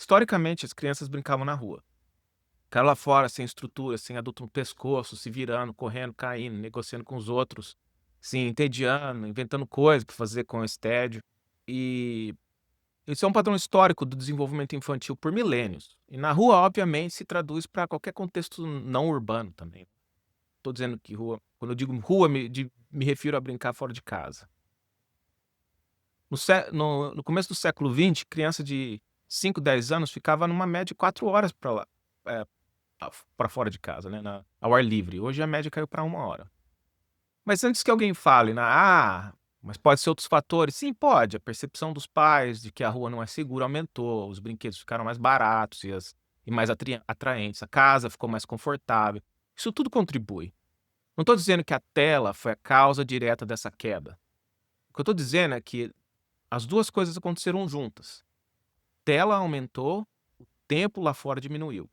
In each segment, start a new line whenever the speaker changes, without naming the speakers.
Historicamente, as crianças brincavam na rua. Ficaram lá fora sem estrutura, sem adulto no pescoço, se virando, correndo, caindo, negociando com os outros, se entediando, inventando coisas para fazer com esse tédio. E isso é um padrão histórico do desenvolvimento infantil por milênios. E na rua, obviamente, se traduz para qualquer contexto não urbano também. Estou dizendo que rua, quando eu digo rua, me refiro a brincar fora de casa. No começo do século XX, criança de 5, 10 anos ficava numa média de 4 horas para lá, pra fora de casa, né, ao ar livre. Hoje a média caiu para 1 hora. Mas antes que alguém fale, mas pode ser outros fatores. Sim, pode. A percepção dos pais de que a rua não é segura aumentou, os brinquedos ficaram mais baratos e mais atraentes, a casa ficou mais confortável. Isso tudo contribui. Não estou dizendo que a tela foi a causa direta dessa queda. O que eu estou dizendo é que as 2 coisas aconteceram juntas. Tela aumentou, tempo lá fora diminuiu.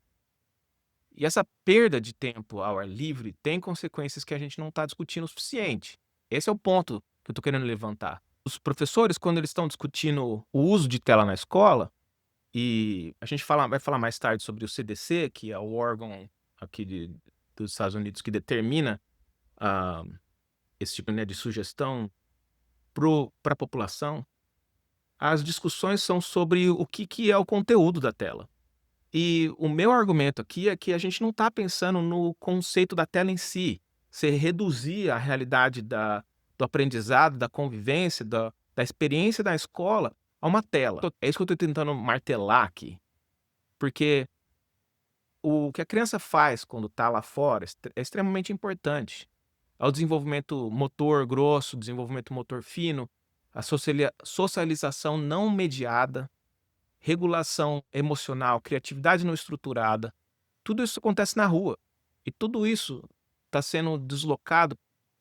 E essa perda de tempo ao ar livre tem consequências que a gente não está discutindo o suficiente. Esse é o ponto que eu estou querendo levantar. Os professores, quando eles estão discutindo o uso de tela na escola, e a gente vai falar mais tarde sobre o CDC, que é o órgão aqui dos Estados Unidos que determina ah, esse tipo, né, de sugestão para a população, as discussões são sobre o que é o conteúdo da tela. E o meu argumento aqui é que a gente não está pensando no conceito da tela em si. Você reduzir a realidade do aprendizado, da convivência, da experiência da escola a uma tela. É isso que eu estou tentando martelar aqui. Porque o que a criança faz quando está lá fora é extremamente importante. Ao desenvolvimento motor grosso, desenvolvimento motor fino, a socialização não mediada, regulação emocional, criatividade não estruturada, tudo isso acontece na rua. E tudo isso está sendo deslocado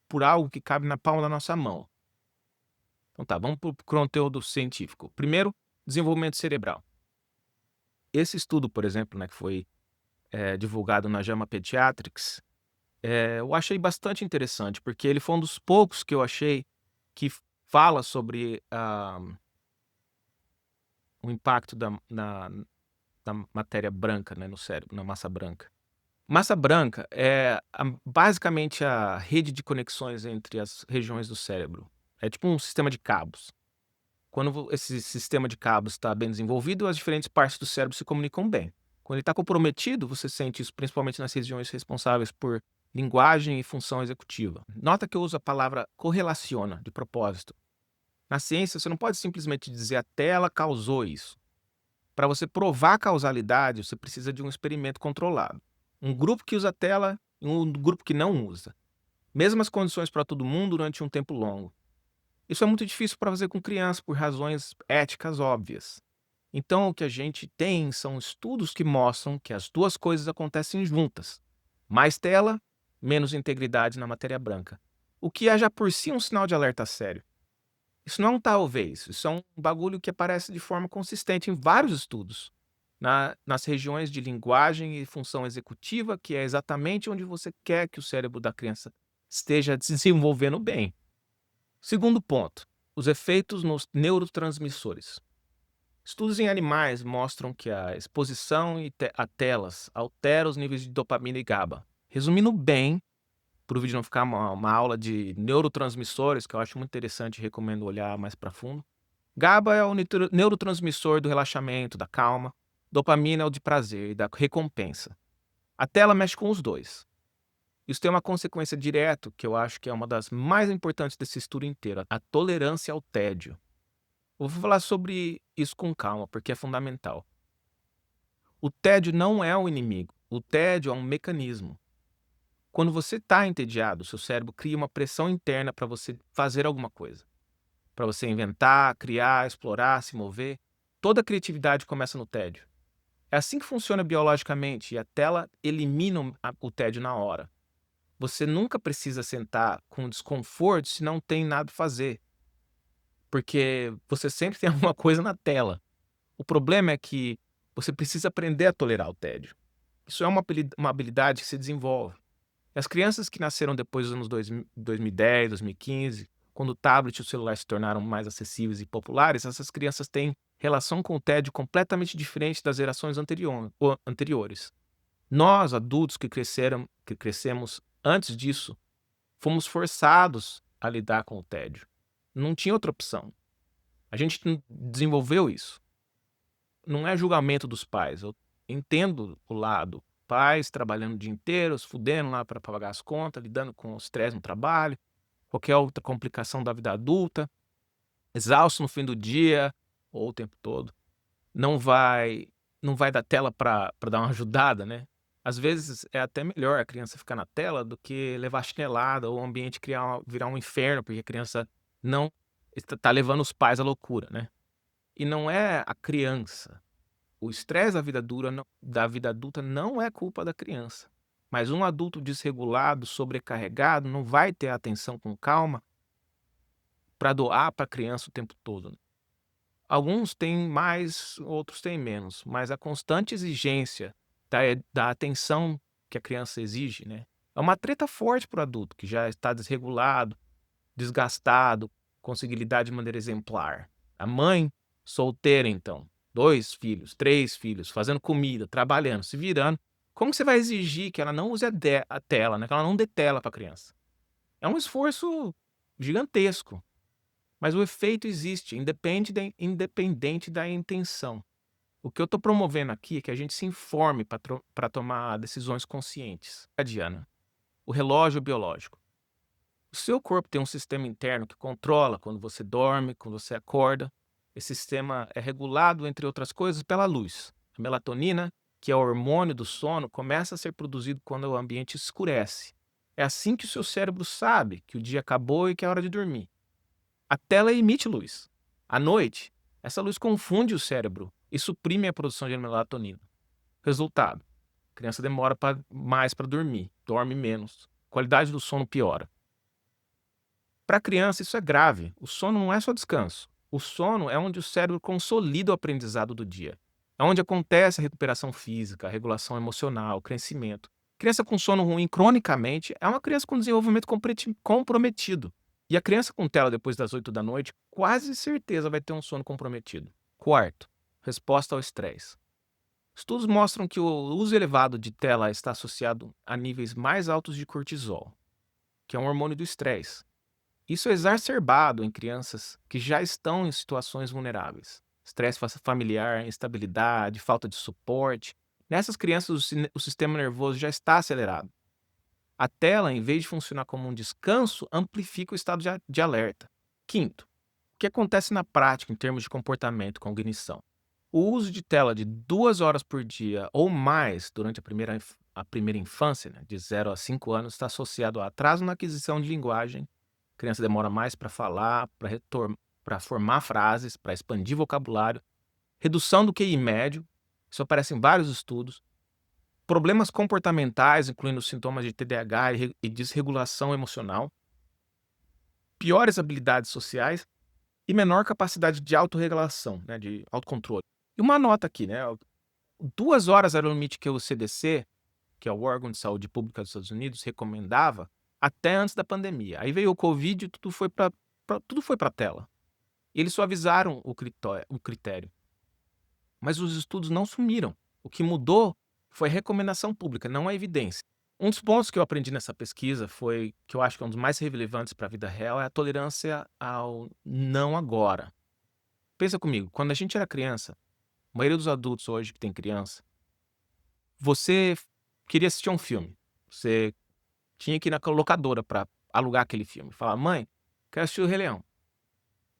por algo que cabe na palma da nossa mão. Então tá, vamos para o conteúdo científico. Primeiro, desenvolvimento cerebral. Esse estudo, por exemplo, né, que foi divulgado na JAMA Pediatrics, eu achei bastante interessante, porque ele foi um dos poucos que eu achei que fala sobre o impacto da matéria branca, né, no cérebro, na massa branca. Massa branca é basicamente a rede de conexões entre as regiões do cérebro. É tipo um sistema de cabos. Quando esse sistema de cabos está bem desenvolvido, as diferentes partes do cérebro se comunicam bem. Quando ele está comprometido, você sente isso principalmente nas regiões responsáveis por linguagem e função executiva. Nota que eu uso a palavra correlaciona de propósito. Na ciência, você não pode simplesmente dizer a tela causou isso. Para você provar a causalidade, você precisa de um experimento controlado. Um grupo que usa a tela e um grupo que não usa. Mesmas condições para todo mundo durante um tempo longo. Isso é muito difícil para fazer com crianças por razões éticas óbvias. Então, o que a gente tem são estudos que mostram que as 2 coisas acontecem juntas. Mais tela, menos integridade na matéria branca. O que é já por si um sinal de alerta sério. Isso não é um talvez, isso é um bagulho que aparece de forma consistente em vários estudos. Nas regiões de linguagem e função executiva, que é exatamente onde você quer que o cérebro da criança esteja se desenvolvendo bem. Segundo ponto, os efeitos nos neurotransmissores. Estudos em animais mostram que a exposição a telas altera os níveis de dopamina e GABA. Resumindo bem, para o vídeo não ficar uma aula de neurotransmissores, que eu acho muito interessante e recomendo olhar mais para fundo. GABA é o neurotransmissor do relaxamento, da calma. Dopamina é o de prazer e da recompensa. A tela mexe com os dois. Isso tem uma consequência direta, que eu acho que é uma das mais importantes desse estudo inteiro, a tolerância ao tédio. Eu vou falar sobre isso com calma, porque é fundamental. O tédio não é o inimigo, o tédio é um mecanismo. Quando você está entediado, seu cérebro cria uma pressão interna para você fazer alguma coisa. Para você inventar, criar, explorar, se mover. Toda a criatividade começa no tédio. É assim que funciona biologicamente e a tela elimina o tédio na hora. Você nunca precisa sentar com desconforto se não tem nada a fazer, porque você sempre tem alguma coisa na tela. O problema é que você precisa aprender a tolerar o tédio. Isso é uma habilidade que se desenvolve. E as crianças que nasceram depois dos anos 2010, 2015, quando o tablet e o celular se tornaram mais acessíveis e populares, essas crianças têm relação com o tédio completamente diferente das gerações anteriores. Nós, adultos que crescemos antes disso, fomos forçados a lidar com o tédio. Não tinha outra opção. A gente desenvolveu isso. Não é julgamento dos pais. Eu entendo o lado. Pais trabalhando o dia inteiro, se fudendo lá para pagar as contas, lidando com o estresse no trabalho, qualquer outra complicação da vida adulta, exausto no fim do dia ou o tempo todo. Não vai dar tela para dar uma ajudada, né? Às vezes é até melhor a criança ficar na tela do que levar chinelada ou o ambiente virar um inferno, porque a criança não tá levando os pais à loucura, né? E não é a criança. O estresse da vida adulta não é culpa da criança. Mas um adulto desregulado, sobrecarregado, não vai ter atenção com calma para doar para a criança o tempo todo, né? Alguns têm mais, outros têm menos, mas a constante exigência da atenção que a criança exige, né, é uma treta forte para o adulto que já está desregulado, desgastado, conseguir lidar de maneira exemplar. A mãe solteira, então, 2 filhos, 3 filhos, fazendo comida, trabalhando, se virando, como que você vai exigir que ela não use a tela, né, que ela não dê tela para a criança? É um esforço gigantesco. Mas o efeito existe, independente da intenção. O que eu estou promovendo aqui é que a gente se informe para tomar decisões conscientes. A Diana, o relógio biológico. O seu corpo tem um sistema interno que controla quando você dorme, quando você acorda. Esse sistema é regulado, entre outras coisas, pela luz. A melatonina, que é o hormônio do sono, começa a ser produzido quando o ambiente escurece. É assim que o seu cérebro sabe que o dia acabou e que é hora de dormir. A tela emite luz. À noite, essa luz confunde o cérebro e suprime a produção de melatonina. Resultado: a criança demora mais para dormir, dorme menos, a qualidade do sono piora. Para a criança, isso é grave. O sono não é só descanso. O sono é onde o cérebro consolida o aprendizado do dia. É onde acontece a recuperação física, a regulação emocional, o crescimento. Criança com sono ruim cronicamente é uma criança com desenvolvimento comprometido. E a criança com tela depois das 8 da noite, quase certeza vai ter um sono comprometido. Quarto, resposta ao estresse. Estudos mostram que o uso elevado de tela está associado a níveis mais altos de cortisol, que é um hormônio do estresse. Isso é exacerbado em crianças que já estão em situações vulneráveis. Estresse familiar, instabilidade, falta de suporte. Nessas crianças, o sistema nervoso já está acelerado. A tela, em vez de funcionar como um descanso, amplifica o estado de alerta. Quinto, o que acontece na prática em termos de comportamento e cognição? O uso de tela de 2 horas por dia ou mais durante a primeira infância, né, de 0 a 5 anos, está associado a atraso na aquisição de linguagem. A criança demora mais para falar, para formar frases, para expandir vocabulário. Redução do QI médio, isso aparece em vários estudos. Problemas comportamentais, incluindo sintomas de TDAH e desregulação emocional. Piores habilidades sociais e menor capacidade de autorregulação, né, de autocontrole. E uma nota aqui, né? 2 horas era o limite que o CDC, que é o órgão de saúde pública dos Estados Unidos, recomendava até antes da pandemia. Aí veio o Covid e tudo foi para a tela. E eles suavizaram o critério. Mas os estudos não sumiram. O que mudou foi a recomendação pública, não a evidência. Um dos pontos que eu aprendi nessa pesquisa foi, que eu acho que é um dos mais relevantes para a vida real, é a tolerância ao não agora. Pensa comigo, quando a gente era criança, a maioria dos adultos hoje que tem criança, você queria assistir um filme. Você tinha que ir na locadora para alugar aquele filme. Falar, mãe, quero assistir o Rei Leão.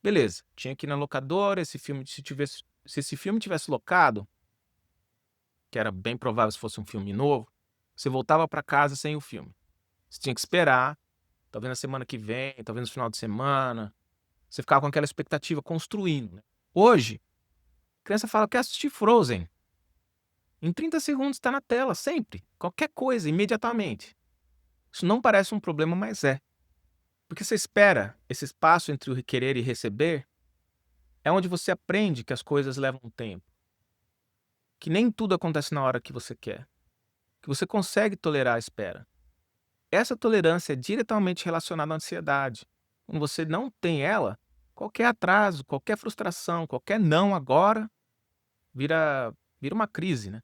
Beleza, tinha que ir na locadora, esse filme, se esse filme tivesse locado, que era bem provável se fosse um filme novo, você voltava para casa sem o filme. Você tinha que esperar, talvez na semana que vem, talvez no final de semana. Você ficava com aquela expectativa construindo, né? Hoje, a criança fala, quer assistir Frozen. Em 30 segundos está na tela, sempre. Qualquer coisa, imediatamente. Isso não parece um problema, mas é. Porque você espera esse espaço entre o querer e receber, é onde você aprende que as coisas levam tempo. Que nem tudo acontece na hora que você quer. Que você consegue tolerar a espera. Essa tolerância é diretamente relacionada à ansiedade. Quando você não tem ela, Qualquer atraso, qualquer frustração, qualquer não agora vira uma crise, né.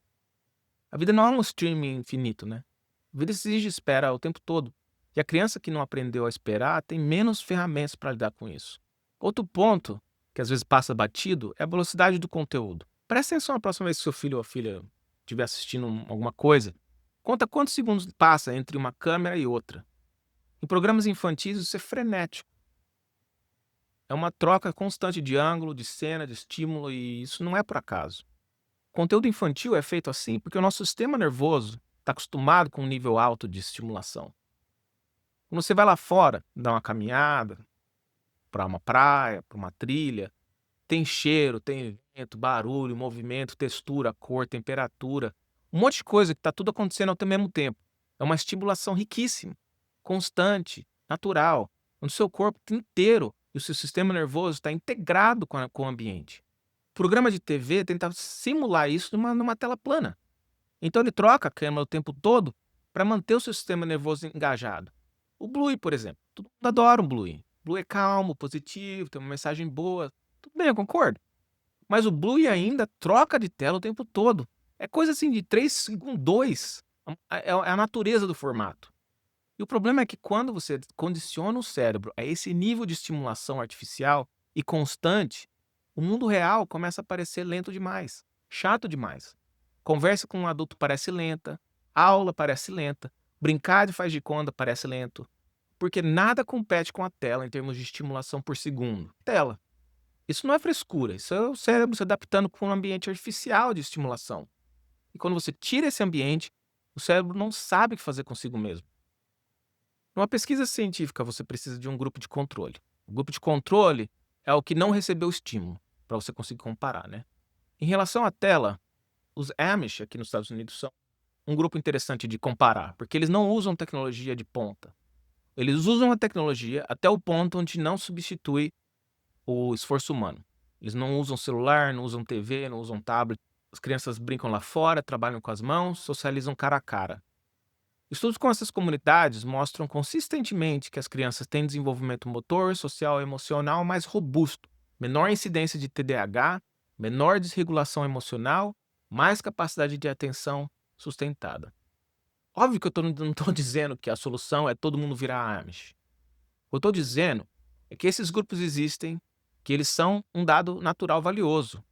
A vida não é um streaming infinito, né. A vida exige espera o tempo todo. E a criança que não aprendeu a esperar tem menos ferramentas para lidar com isso. Outro ponto, que às vezes passa batido, é a velocidade do conteúdo. Presta atenção a próxima vez que seu filho ou filha estiver assistindo alguma coisa. Conta quantos segundos passa entre uma câmera e outra. Em programas infantis isso é frenético. É uma troca constante de ângulo, de cena, de estímulo e isso não é por acaso. Conteúdo infantil é feito assim porque o nosso sistema nervoso está acostumado com um nível alto de estimulação. Quando você vai lá fora, dar uma caminhada, para uma praia, para uma trilha, tem cheiro, tem vento, barulho, movimento, textura, cor, temperatura, um monte de coisa que está tudo acontecendo ao mesmo tempo. É uma estimulação riquíssima, constante, natural, onde o seu corpo inteiro e o seu sistema nervoso está integrado com o ambiente. O programa de TV tenta simular isso numa tela plana. Então ele troca a câmera o tempo todo para manter o seu sistema nervoso engajado. O Bluey, por exemplo, todo mundo adora um Bluey. Bluey é calmo, positivo, tem uma mensagem boa. Tudo bem, eu concordo. Mas o Bluey ainda troca de tela o tempo todo. É coisa assim de 3 segundos, 2. É a natureza do formato. E o problema é que quando você condiciona o cérebro a esse nível de estimulação artificial e constante, o mundo real começa a parecer lento demais, chato demais. Conversa com um adulto parece lenta, aula parece lenta, brincar de faz de conta parece lento, porque nada compete com a tela em termos de estimulação por segundo. Tela. Isso não é frescura, isso é o cérebro se adaptando com um ambiente artificial de estimulação. E quando você tira esse ambiente, o cérebro não sabe o que fazer consigo mesmo. Numa pesquisa científica, você precisa de um grupo de controle. O grupo de controle é o que não recebeu estímulo, para você conseguir comparar, né? Em relação à tela, os Amish aqui nos Estados Unidos são um grupo interessante de comparar, porque eles não usam tecnologia de ponta. Eles usam a tecnologia até o ponto onde não substitui o esforço humano. Eles não usam celular, não usam TV, não usam tablet. As crianças brincam lá fora, trabalham com as mãos, socializam cara a cara. Estudos com essas comunidades mostram consistentemente que as crianças têm desenvolvimento motor, social e emocional mais robusto, menor incidência de TDAH, menor desregulação emocional, mais capacidade de atenção sustentada. Óbvio que não estou dizendo que a solução é todo mundo virar Amish. O que eu estou dizendo é que esses grupos existem, que eles são um dado natural valioso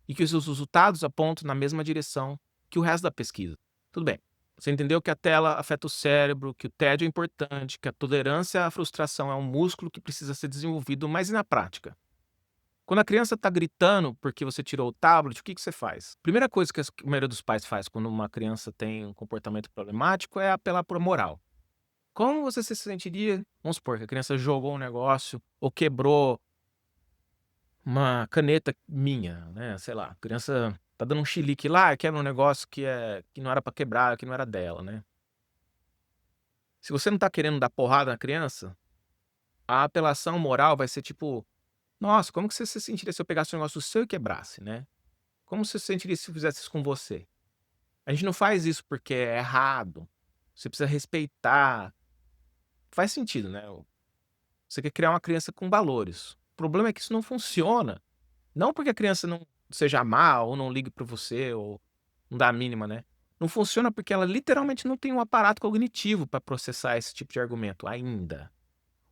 e que os resultados apontam na mesma direção que o resto da pesquisa. Tudo bem. Você entendeu que a tela afeta o cérebro, que o tédio é importante, que a tolerância à frustração é um músculo que precisa ser desenvolvido, mas e na prática? Quando a criança está gritando porque você tirou o tablet, o que você faz? Primeira coisa que a maioria dos pais faz quando uma criança tem um comportamento problemático é apelar por moral. Como você se sentiria? Vamos supor que a criança jogou um negócio ou quebrou uma caneta minha, né? Sei lá, a criança tá dando um chilique lá e quebra um negócio que não era para quebrar, que não era dela, né? Se você não tá querendo dar porrada na criança, a apelação moral vai ser tipo: "Nossa, como que você se sentiria se eu pegasse um negócio seu e quebrasse, né? Como você se sentiria se eu fizesse isso com você?" A gente não faz isso porque é errado. Você precisa respeitar. Faz sentido, né? Você quer criar uma criança com valores. O problema é que isso não funciona. Não porque a criança não seja má ou não ligue para você ou não dá a mínima, né? Não funciona porque ela literalmente não tem um aparato cognitivo para processar esse tipo de argumento ainda.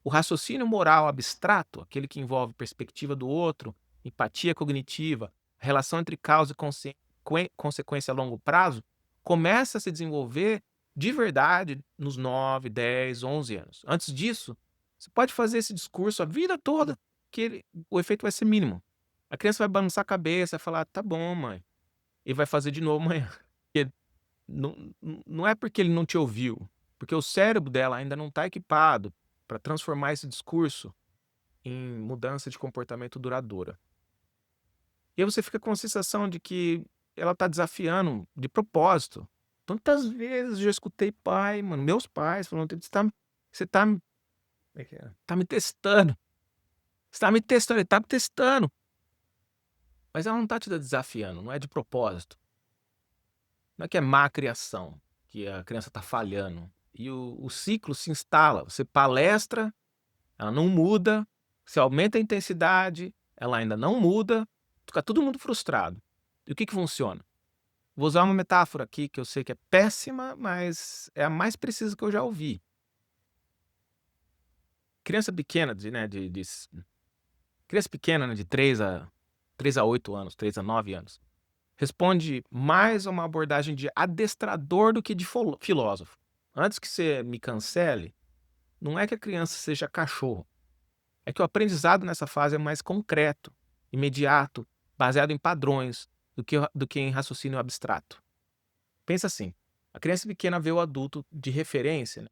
O raciocínio moral abstrato, aquele que envolve perspectiva do outro, empatia cognitiva, relação entre causa e consequência a longo prazo, começa a se desenvolver de verdade nos 9, 10, 11 anos. Antes disso, você pode fazer esse discurso a vida toda, que o efeito vai ser mínimo. A criança vai balançar a cabeça, vai falar: "Tá bom, mãe", e vai fazer de novo amanhã. Porque não é porque ele não te ouviu, porque o cérebro dela ainda não está equipado para transformar esse discurso em mudança de comportamento duradoura. E aí você fica com a sensação de que ela está desafiando de propósito. Tantas vezes eu já escutei pai, mano, meus pais falando: "Você tá como é que é? Tá me testando, você tá me testando", ele tá me testando. Mas ela não tá te desafiando, não é de propósito. Não é que é má criação, que a criança tá falhando. E o ciclo se instala, você palestra, ela não muda, Você aumenta a intensidade, ela ainda não muda, fica todo mundo frustrado. E o que que funciona? Vou usar uma metáfora aqui que eu sei que é péssima, mas é a mais precisa que eu já ouvi. Criança pequena criança pequena, né, de 3 a 8 anos, 3 a 9 anos, responde mais a uma abordagem de adestrador do que de filósofo. Antes que você me cancele, não é que a criança seja cachorro, é que o aprendizado nessa fase é mais concreto, imediato, baseado em padrões, do que em raciocínio abstrato. Pensa assim, a criança pequena vê o adulto de referência, né,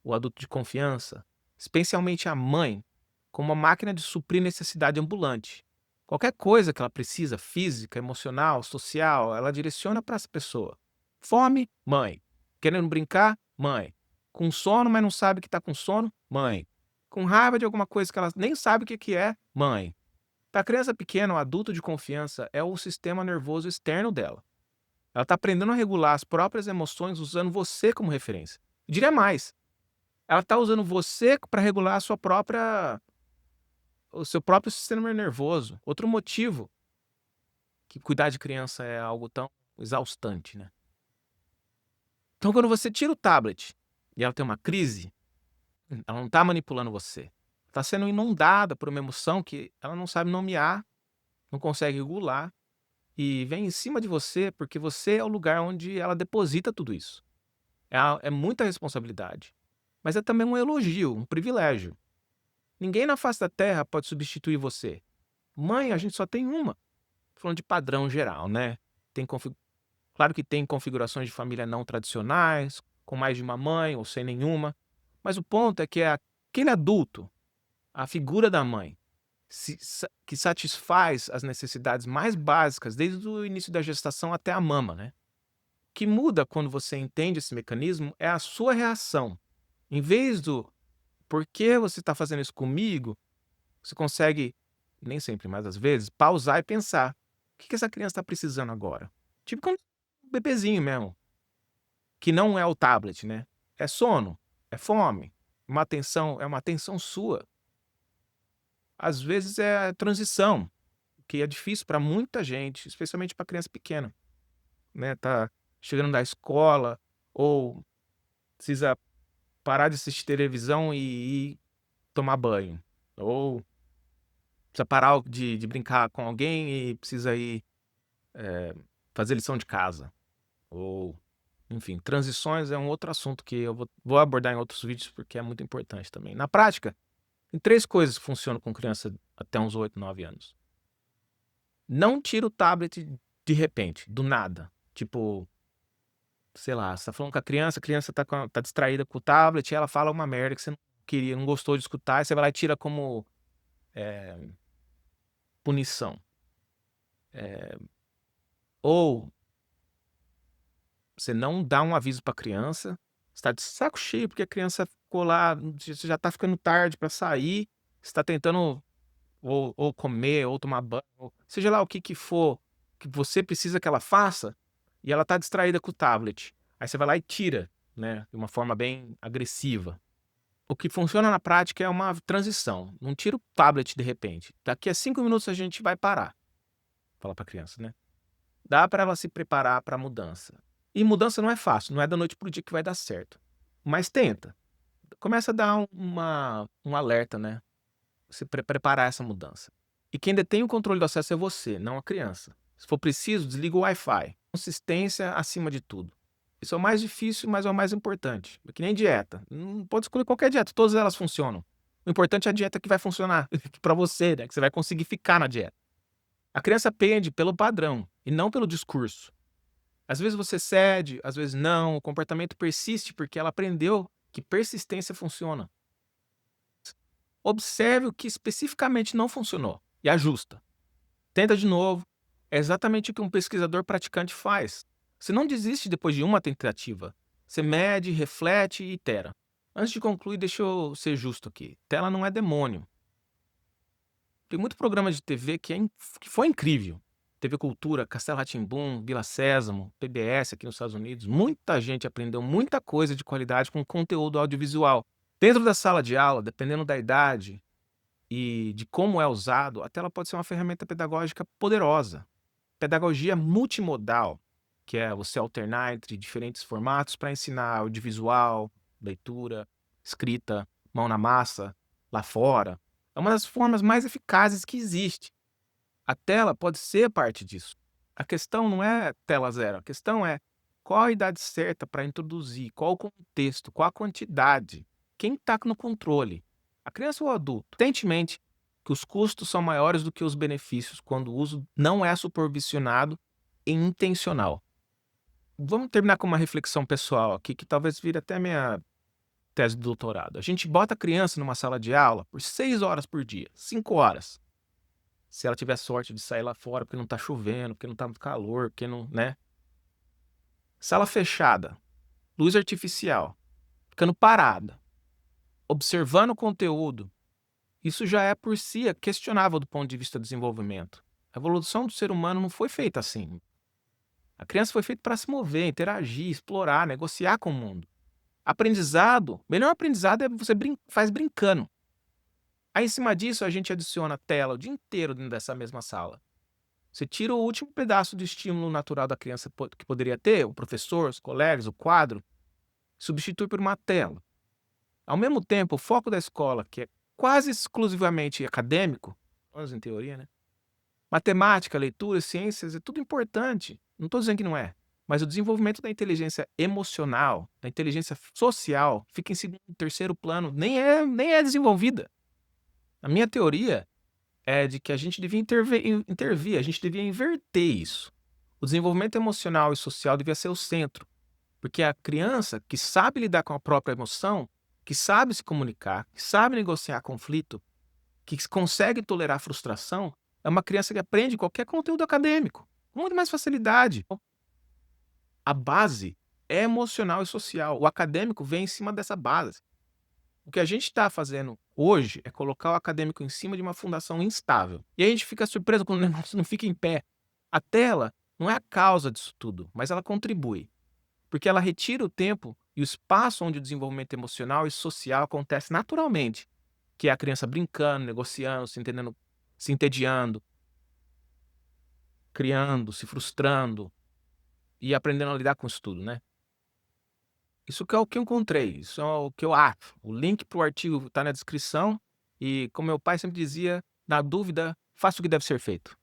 o adulto de confiança, especialmente a mãe, como uma máquina de suprir necessidade ambulante. Qualquer coisa que ela precisa, física, emocional, social, ela direciona para essa pessoa. Fome? Mãe. Querendo brincar? Mãe. Com sono, mas não sabe que está com sono? Mãe. Com raiva de alguma coisa que ela nem sabe o que que é? Mãe. Para a criança pequena, o adulto de confiança é o sistema nervoso externo dela. Ela está aprendendo a regular as próprias emoções usando você como referência. Eu diria mais, ela está usando você para regular o seu próprio sistema nervoso. Outro motivo que cuidar de criança é algo tão exaustante, né? Então, quando você tira o tablet e ela tem uma crise, ela não está manipulando você. Está sendo inundada por uma emoção que ela não sabe nomear, não consegue regular e vem em cima de você porque você é o lugar onde ela deposita tudo isso. É muita responsabilidade, mas é também um elogio, um privilégio. Ninguém na face da terra pode substituir você. Mãe, a gente só tem uma. Falando de padrão geral, né? Tem Claro que tem configurações de família não tradicionais, com mais de uma mãe ou sem nenhuma, mas o ponto é que é aquele adulto, a figura da mãe, que satisfaz as necessidades mais básicas desde o início da gestação até a mama, né? O que muda quando você entende esse mecanismo é a sua reação. Em vez do por que você está fazendo isso comigo, você consegue, nem sempre, mas às vezes, pausar e pensar: o que que essa criança está precisando agora? Tipo quando um bebezinho mesmo, que não é o tablet, né? É sono, é fome, é uma atenção sua. Às vezes é a transição, que é difícil para muita gente, especialmente para criança pequena, né? Tá chegando da escola ou precisa parar de assistir televisão e ir tomar banho, ou precisa parar de brincar com alguém e precisa ir fazer lição de casa, ou enfim, transições é um outro assunto que eu vou abordar em outros vídeos, porque é muito importante também. Na prática, tem 3 coisas que funcionam com criança até uns 8, 9 anos. Não tira o tablet de repente, do nada. Tipo, sei lá, você tá falando com a criança tá distraída com o tablet e ela fala uma merda que você não queria, não gostou de escutar, e você vai lá e tira como, punição. Ou você não dá um aviso pra criança, você tá de saco cheio porque a criança ficou lá, você já tá ficando tarde pra sair, você tá tentando ou comer, ou tomar banho, ou seja lá o que que for, que você precisa que ela faça, e ela tá distraída com o tablet. Aí você vai lá e tira, né, de uma forma bem agressiva. O que funciona na prática é uma transição, não tira o tablet de repente. Daqui a 5 minutos a gente vai parar, fala pra criança, né. Dá para ela se preparar para a mudança. E mudança não é fácil, não é da noite para o dia que vai dar certo. Mas tenta. Começa a dar um alerta, né? Você preparar essa mudança. E quem detém o controle do acesso é você, não a criança. Se for preciso, desliga o Wi-Fi. Consistência acima de tudo. Isso é o mais difícil, mas é o mais importante. É que nem dieta. Não pode escolher qualquer dieta, todas elas funcionam. O importante é a dieta que vai funcionar para você, né? Que você vai conseguir ficar na dieta. A criança pende pelo padrão e não pelo discurso. Às vezes você cede, às vezes não, o comportamento persiste porque ela aprendeu que persistência funciona. Observe o que especificamente não funcionou e ajusta. Tenta de novo. É exatamente o que um pesquisador praticante faz. Você não desiste depois de uma tentativa. Você mede, reflete e itera. Antes de concluir, deixa eu ser justo aqui. Tela não é demônio. Tem muito programa de TV que foi incrível. TV Cultura, Castelo rá tim Vila Sésamo, PBS aqui nos Estados Unidos. Muita gente aprendeu muita coisa de qualidade com conteúdo audiovisual. Dentro da sala de aula, dependendo da idade e de como é usado, a tela pode ser uma ferramenta pedagógica poderosa. Pedagogia multimodal, que é você alternar entre diferentes formatos para ensinar audiovisual, leitura, escrita, mão na massa, lá fora, é uma das formas mais eficazes que existe. A tela pode ser parte disso. A questão não é tela zero, a questão é qual a idade certa para introduzir, qual o contexto, qual a quantidade, quem está no controle, a criança ou o adulto. Evidentemente que os custos são maiores do que os benefícios quando o uso não é supervisionado e intencional. Vamos terminar com uma reflexão pessoal aqui, que talvez vire até minha tese de doutorado. A gente bota a criança numa sala de aula por 6 horas por dia, 5 horas. Se ela tiver sorte de sair lá fora porque não tá chovendo, porque não tá muito calor, porque não, né? Sala fechada, luz artificial, ficando parada, observando o conteúdo, isso já é por si questionável do ponto de vista do desenvolvimento. A evolução do ser humano não foi feita assim. A criança foi feita para se mover, interagir, explorar, negociar com o mundo. Aprendizado, melhor aprendizado é você faz brincando. Aí, em cima disso, a gente adiciona tela o dia inteiro dentro dessa mesma sala. Você tira o último pedaço de estímulo natural da criança que poderia ter, o professor, os colegas, o quadro, substitui por uma tela. Ao mesmo tempo, o foco da escola, que é quase exclusivamente acadêmico, pelo menos em teoria, né? Matemática, leitura, ciências, é tudo importante. Não estou dizendo que não é. Mas o desenvolvimento da inteligência emocional, da inteligência social, fica em segundo, terceiro plano, nem é desenvolvida. A minha teoria é de que a gente devia intervir, a gente devia inverter isso. O desenvolvimento emocional e social devia ser o centro, porque a criança que sabe lidar com a própria emoção, que sabe se comunicar, que sabe negociar conflito, que consegue tolerar frustração, é uma criança que aprende qualquer conteúdo acadêmico com muito mais facilidade. A base é emocional e social. O acadêmico vem em cima dessa base. O que a gente está fazendo hoje é colocar o acadêmico em cima de uma fundação instável. E aí a gente fica surpreso quando o negócio não fica em pé. A tela não é a causa disso tudo, mas ela contribui. Porque ela retira o tempo e o espaço onde o desenvolvimento emocional e social acontece naturalmente, que é a criança brincando, negociando, se entendendo, se entediando, criando, se frustrando e aprendendo a lidar com isso tudo, né? Isso que é o que eu encontrei, isso é o que eu acho. O link para o artigo está na descrição e, como meu pai sempre dizia, na dúvida, faça o que deve ser feito.